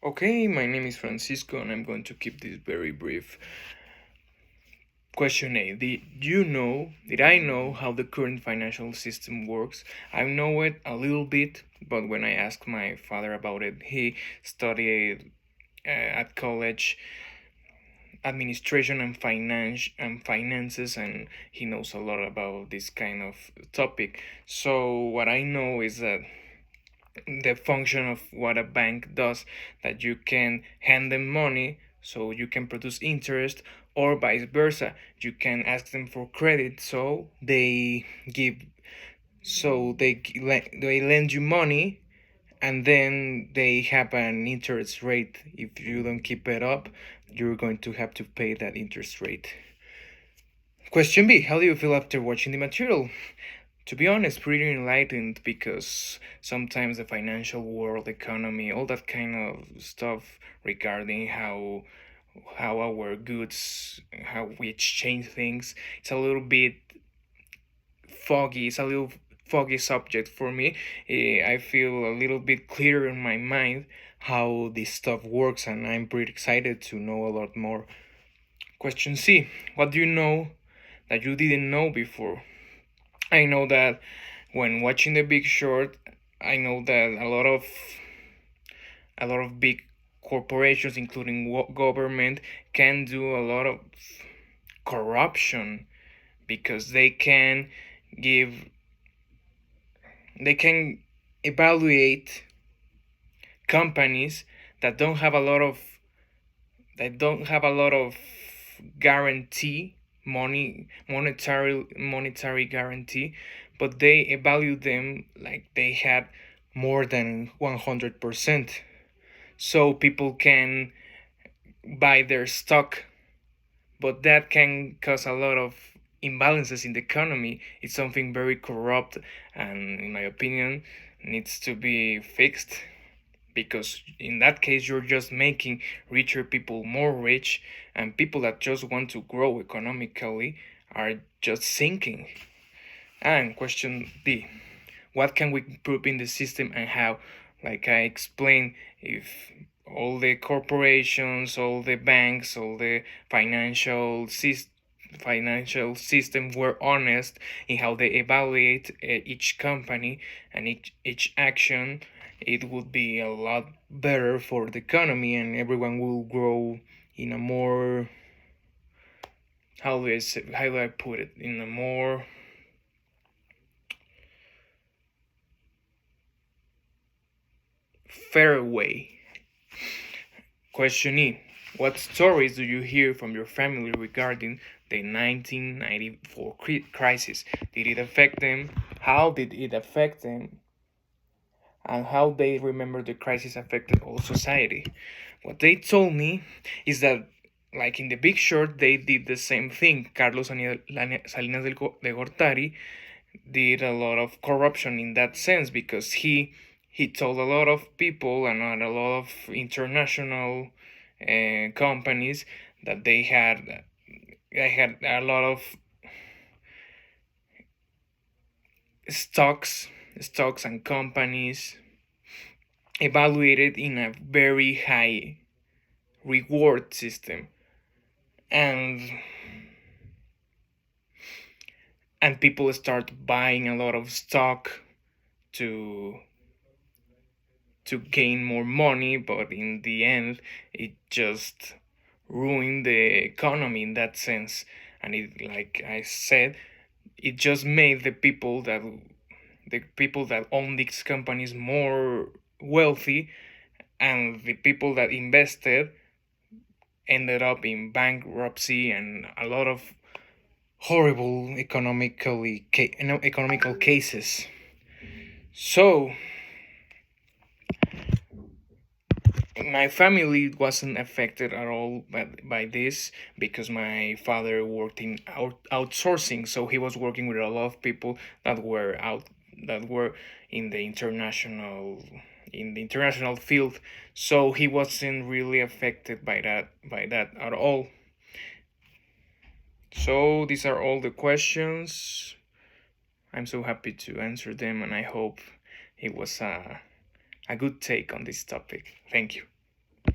Okay, my name is Francisco and I'm going to keep this very brief. Question A. Did I know how the current financial system works? I know it a little bit, but when I asked my father about it, he studied at college administration and finances, and he knows a lot about this kind of topic. So what I know is that the function of what a bank does, that you can hand them money so you can produce interest, or vice versa, you can ask them for credit so they lend you money, and then they have an interest rate. If you don't keep it up, you're going to have to pay that interest rate. Question B. How do you feel after watching the material? To be honest, pretty enlightened, because sometimes the financial world, economy, all that kind of stuff regarding how our goods, how we exchange things, it's a little bit foggy. It's a little foggy subject for me. I feel a little bit clearer in my mind how this stuff works, and I'm pretty excited to know a lot more. Question C. What do you know that you didn't know before? I know that when watching The Big Short, I know that a lot of big corporations, including government, can do a lot of corruption, because give they can evaluate companies that don't have a lot of guarantee, monetary guarantee, but they evaluate them like they had more than 100%, so people can buy their stock. But that can cause a lot of imbalances in the economy. It's something very corrupt, and in my opinion needs to be fixed, because in that case you're just making richer people more rich, and people that just want to grow economically are just sinking. And question D. What can we improve in the system, and how? Like I explained, if all the corporations, all the banks, all the financial system were honest in how they evaluate each company and each action, it would be a lot better for the economy, and everyone will grow in a more, how do I put it, in a more fair way. Question E. What stories do you hear from your family regarding the 1994 crisis? Did it affect them? How did it affect them? And how they remember the crisis affected all society? What they told me is that, like in The Big Short, they did the same thing. Carlos Salinas de Gortari did a lot of corruption in that sense, because he told a lot of people and a lot of international companies that they had a lot of stocks and companies evaluated in a very high reward system, and people start buying a lot of stock to gain more money, but in the end it just ruined the economy in that sense. And it, like I said, it just made the people that own these companies more wealthy, and the people that invested ended up in bankruptcy and a lot of horrible economical cases. So my family wasn't affected at all by this, because my father worked in outsourcing, so he was working with a lot of people that were in the international field, so he wasn't really affected by that at all. So these are all the questions. I'm so happy to answer them, and I hope it was a good take on this topic. Thank you.